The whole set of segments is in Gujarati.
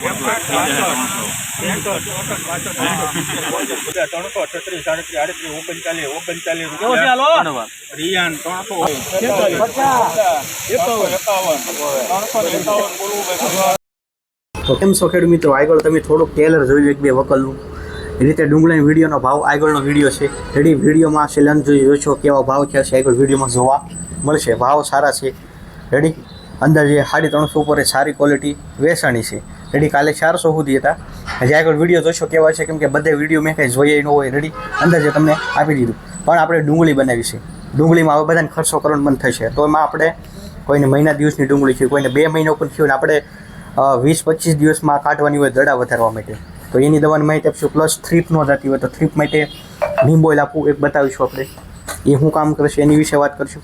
તો કેમ છો ખેડૂત મિત્રો? આગળ તમે થોડુંક ટેલર જોઈ લો, એક બે વકલનું એ રીતે ડુંગળીના વિડીયોનો ભાવ આગળનો વિડીયો છે. રેડી વિડીયોમાં સેલન જોશો કેવા ભાવ થયા છે આગળ વિડીયોમાં જોવા મળશે. ભાવ સારા છે. રેડી અંદાજે 350 ઉપર સારી ક્વોલિટી વેચાણી છે. રેડી કાલે 400 સુધી હતા. હજી આગળ વિડીયો જોશો કેવા છે, કેમ કે બધે વિડીયો મેં કંઈ જોઈએ ન હોય. રેડી અંદાજે તમને આપી દીધું. પણ આપણે ડુંગળી બનાવી છે. ડુંગળીમાં હવે બધાને ખર્ચો કરવાનો બંધ થશે. તો એમાં આપણે કોઈને મહિના દિવસની ડુંગળી છે, કોઈને 2 મહિના ઉપર થયું ને આપણે 20-25 દિવસમાં કાઢવાની હોય દડા વધારવા માટે, તો એની દવાની માહિતી આપશું. પ્લસ થ્રીપ ન જતી હોય તો થ્રીપ માટે નીમ ઓઇલ આપવું એક બતાવીશું આપણે. એ શું કામ કરશે એની વિશે વાત કરીશું.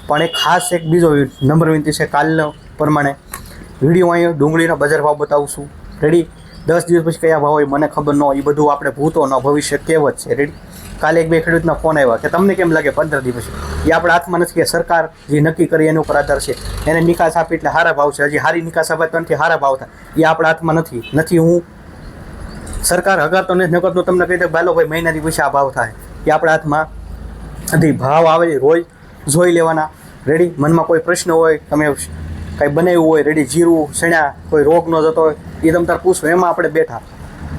પણ એક ખાસ એક બીજો નંબર વિનંતી છે, કાલનો પ્રમાણે વિડીયો અહીંયા ડુંગળીનો બજાર ભાવ બતાવશું. રેડી 10 દિવસ પછી કયા ભાવ હોય મને ખબર ન હોય, એ બધું આપણે ભૂતો ન ભવિષ્ય કહેવત છે. રેડી કાલે એક બે ખેડૂતના ફોન આવ્યા કે તમને કેમ લાગે 15 દિવસ, એ આપણા હાથમાં નથી. કે સરકાર જે નક્કી કરી એના ઉપર આધાર છે. એને નિકાસ આપી એટલે સારા ભાવ છે. હજી સારી નિકાસ આપે તો નથી સારા ભાવ થાય, એ આપણા હાથમાં નથી. હું સરકાર હગારતો નથી, નકર તો તમને કહી દે ભાલો ભાઈ મહિનાથી પછી આ ભાવ થાય, એ આપણા હાથમાં નથી. ભાવ આવે રોજ જોઈ લેવાના. રેડી મનમાં કોઈ પ્રશ્ન હોય, તમે કાંઈ બનાવ્યું હોય, રેડી જીરું સણ્યા કોઈ રોગ ન જતો હોય, એ તમે તાર પૂછો, એમાં આપણે બેઠા.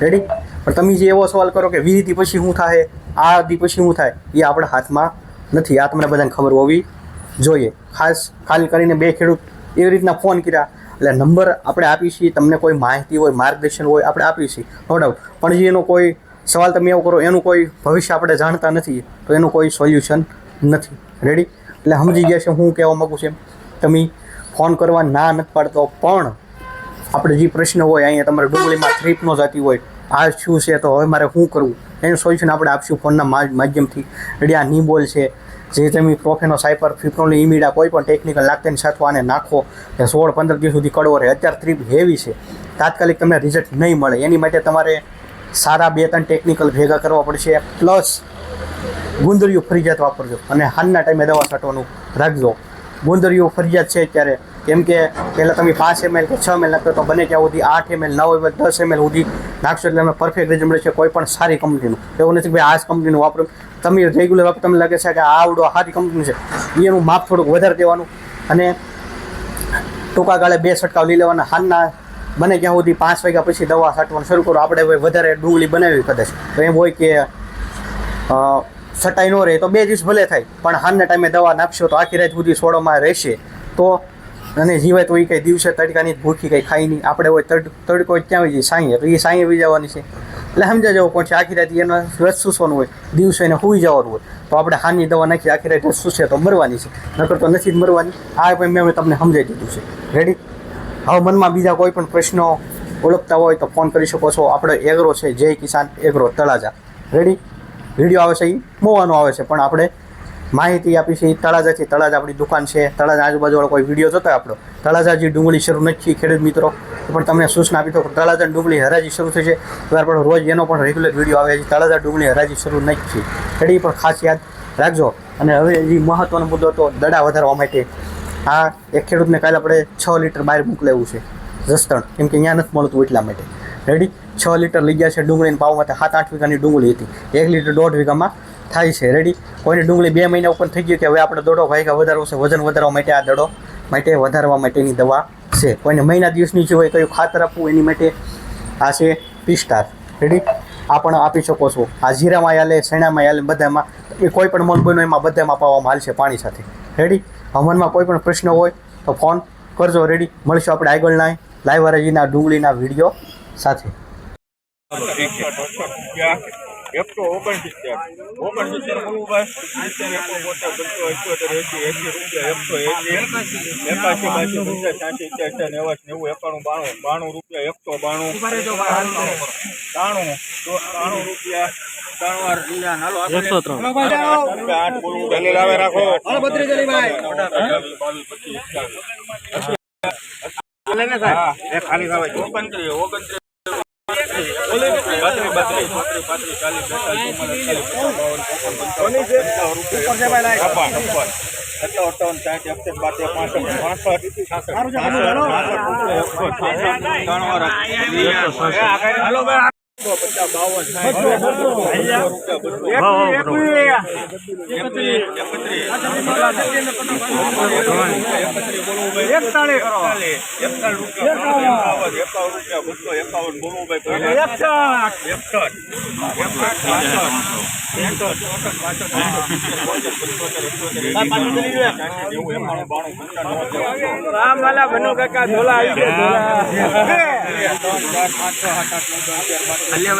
રેડી પણ તમે જે એવો સવાલ કરો કે 20 દી પછી શું થાય, આ દી પછી શું થાય, એ આપણા હાથમાં નથી. આ તમને બધાને ખબર હોવી જોઈએ. ખાસ ખાલી કરીને 2 ખેડૂત એવી રીતના ફોન કર્યા એટલે નંબર આપણે આપી છીએ. તમને કોઈ માહિતી હોય, માર્ગદર્શન હોય, આપણે આપી છીએ નો ડાઉટ. પણ જે એનો કોઈ સવાલ તમે એવો કરો, એનું કોઈ ભવિષ્ય આપણે જાણતા નથી, તો એનું કોઈ સોલ્યુશન નથી. રેડી એટલે સમજી ગયા છે હું કહેવા માગું છું. તમે ફોન કરવા ના નથી પાડતો, પણ આપણે જે પ્રશ્ન હોય, અહીંયા તમારે ડુંગળીમાં થ્રીપ ન જતી હોય, આ શું છે તો હવે મારે શું કરવું, એનું સોલ્યુશન આપણે આપશું ફોનના માધ્યમથી. રેડી આ નીબોલ છે, જે તમે પ્રોફેનો સાયપર ફિપ્રોલ ઇમીડા કોઈ પણ ટેકનિકલ નાખતાની સાથે આને નાખો કે 16-15 દિવસ સુધી કડવો રહે. અત્યારે થ્રીપ હેવી છે, તાત્કાલિક તમને રિઝલ્ટ નહીં મળે. એની માટે તમારે સારા 2-3 ટેકનિકલ ભેગા કરવા પડશે. પ્લસ ગુંદરીઓ ફરજિયાત વાપરજો અને હાલના ટાઈમે દવા છાંટવાનું રાખજો. ગુંદરીઓ ફરજિયાત છે અત્યારે, કેમ કે પહેલાં તમે 5 ml કે 6 ml નાખતો તો બને ત્યાં સુધી 8 ml 9 ml 10 ml સુધી નાખશો એટલે અમે પરફેક્ટ રિઝલ્ટ મળશે. કોઈ પણ સારી કંપનીનું એવું નથી કે ભાઈ આ જ કંપનીનું વાપરો. તમે રેગ્યુલર વાપરો, તમને લાગે છે કે આ આવડો સારી કંપની છે, એનું માપ થોડુંક વધારે દેવાનું અને ટૂંકા ગાળે 2 છંટકાવ લઈ લેવાના. હાલના બને ત્યાં સુધી 5 વાગ્યા પછી દવા છાંટવાનું શરૂ કરો. આપણે વધારે ડુંગળી બનાવી કદાચ તો એમ હોય કે છટાઈ ન રહે તો 2 દિવસ ભલે થાય, પણ હાલના ટાઈમે દવા નાખશો તો આખી રાત સુધી છોડોમાં રહેશે. તો અને જીવાય તો એ કંઈ દિવસે તડકાની ભૂખી કંઈ ખાઈ નહીં. આપણે હોય તડકો ક્યાં હોય જાય સાંઈએ, તો એ સાંઈએ વી જવાની છે. એટલે સમજા જવું પણ છે આખી રાત એનો રસ ચૂસવાનું હોય, દિવસે એને સૂઈ જવાનું હોય. તો આપણે હાની દવા નાખી આખી રાત રસ ચૂસે તો મરવાની છે, નકર તો નથી જ મરવાની. આ પણ મેં તમને સમજાવી દીધું છે. રેડી હવે મનમાં બીજા કોઈ પણ પ્રશ્નો ઓળખતા હોય તો ફોન કરી શકો છો. આપણે એગ્રો છે, જય કિસાન એગ્રો તળાજા. રેડી વિડીયો આવે છે એ મોવાનો આવે છે, પણ આપણે માહિતી આપી છે. તળાજાથી, તળાજા આપણી દુકાન છે. તળાજા આજુબાજુવાળો કોઈ વિડીયો જોતો હોય આપણો, તળાજા જે ડુંગળી શરૂ નથી ખેડૂત મિત્રો, પણ તમને સૂચના આપી તો તળાજા ડુંગળી હરાજી શરૂ થશે. ત્યાર પણ રોજ એનો પણ રેગ્યુલર વિડીયો આવે છે. તળાજા ડુંગળી હરાજી શરૂ નથી. એડી પણ ખાસ યાદ રાખજો. અને હવે જે મહત્ત્વનો મુદ્દો તો દડા વધારવા માટે આ એક ખેડૂતને કાલે આપણે 6 લીટર બહાર મોકલાવ્યું છે જસદણ, કેમ કે અહીંયા નથી મળતું એટલા માટે. રેડી 6 લીટર લઈ ગયા છે ડુંગળીના ભાવમાં. 7-8 વીઘાની ડુંગળી હતી, 1 લીટર 1.5 વીઘામાં થાય છે. રેડી કોઈને ડુંગળી 2 મહિના ઉપર થઈ ગયું કે હવે આપણે દડો ભાઈકા વધારવો છે, વજન વધારવા માટે આ દડો માટે વધારવા માટેની દવા છે. કોઈને મહિના દિવસની જે હોય કયું ખાતર આપવું એની માટે આ છે પિસ્ટાર. રેડી આ પણ આપી શકો છો. આ જીરામાં હાલે, શેણામાં હાલે, બધામાં એ કોઈ પણ મગ બનો એમાં બધામાં પાવામાં હાલશે પાણી સાથે. રેડી હવામાનમાં કોઈ પણ પ્રશ્ન હોય તો ફોન કરજો. રેડી મળશું આપણે આગળના લાઈવ હરાજીના ડુંગળીના વિડીયો સાથે.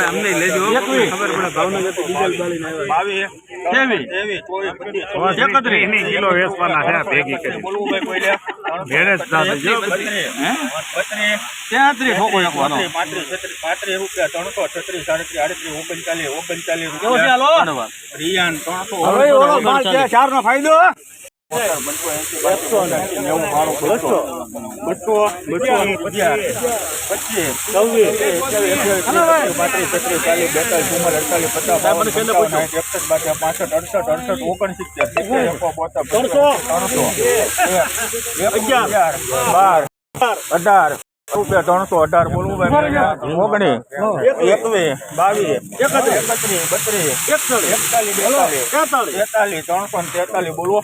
અમને લેજો ખબર પડે ભાવનગર થી ડીઝલ બાળીને આવ્યા 31 કિલો વેચવાના છે ભેગી કરી ભેળે જ જાતે જો 33 ઠોકો એકવાનો 35 રૂપિયા 336 37 38 39 રૂપિયા રિયાન 300 ચાર નો ફાયદો રૂપિયા 318 બોલવું ભાઈ 19 21 22 343 બોલવો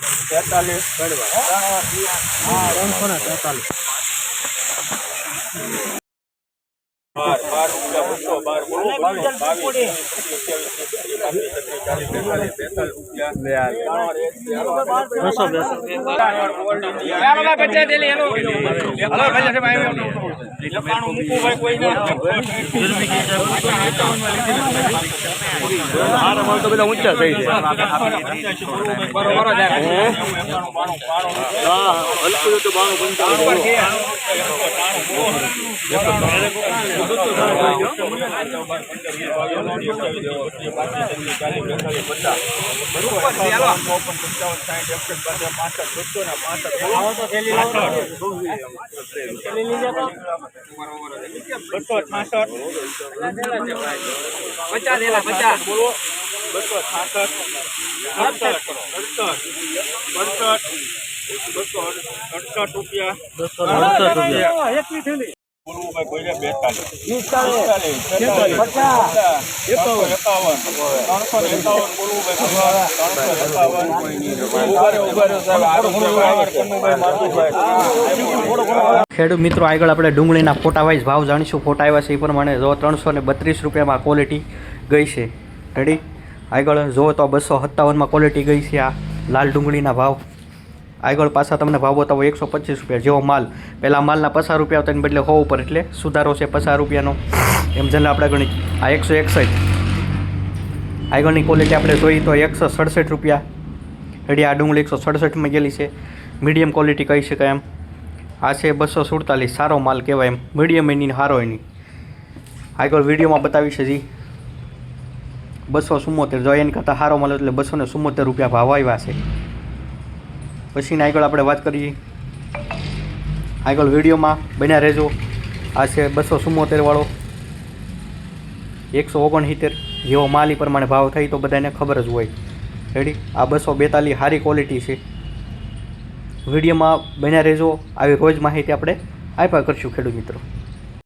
ખેડૂત મિત્રો આગળ આપણે ડુંગળીના ફોટા વાઇઝ ભાવ જાણીશું. ફોટા આવ્યા છે એ પ્રમાણે જો 332 રૂપિયામાં ક્વોલિટી ગઈ છે. રેડી. આગળ જો તો 257માં ક્વોલિટી ગઈ છે. આ લાલ ડુંગળીના ભાવ આગળ પાછા તમને ભાવ બતાવો 125 રૂપિયા જેવો માલ. પહેલાં માલના 50 રૂપિયા આવતા એને બદલે 100 ઉપર, એટલે સુધારો છે 50 રૂપિયાનો. એમ જનરલ આપણે ગણી આ 161. આગળની ક્વોલિટી આપણે જોઈએ તો 167 રૂપિયા. રેડી. આ ડુંગળી 167માં ગયેલી છે. મીડિયમ ક્વોલિટી કહી શકાય એમ. આ છે 247, સારો માલ કહેવાય એમ. મીડિયમ એની સારો એની. આગળ વિડીયોમાં બતાવી છે જી 274. જો એની કરતાં સારો માલ એટલે 274 રૂપિયા ભાવ આવ્યા છે. પછીના આગળ આપણે વાત કરીએ. આગળ વિડીયોમાં બન્યા રહેજો. આ છે 274 વાળો 169 જેવો માલ એ પ્રમાણે ભાવ થાય તો બધાને ખબર જ હોય. રેડી. આ 242 સારી ક્વોલિટી છે. વિડીયોમાં બન્યા રહેજો. આવી રોજ માહિતી આપણે આપ્યા કરશું ખેડૂત મિત્રો.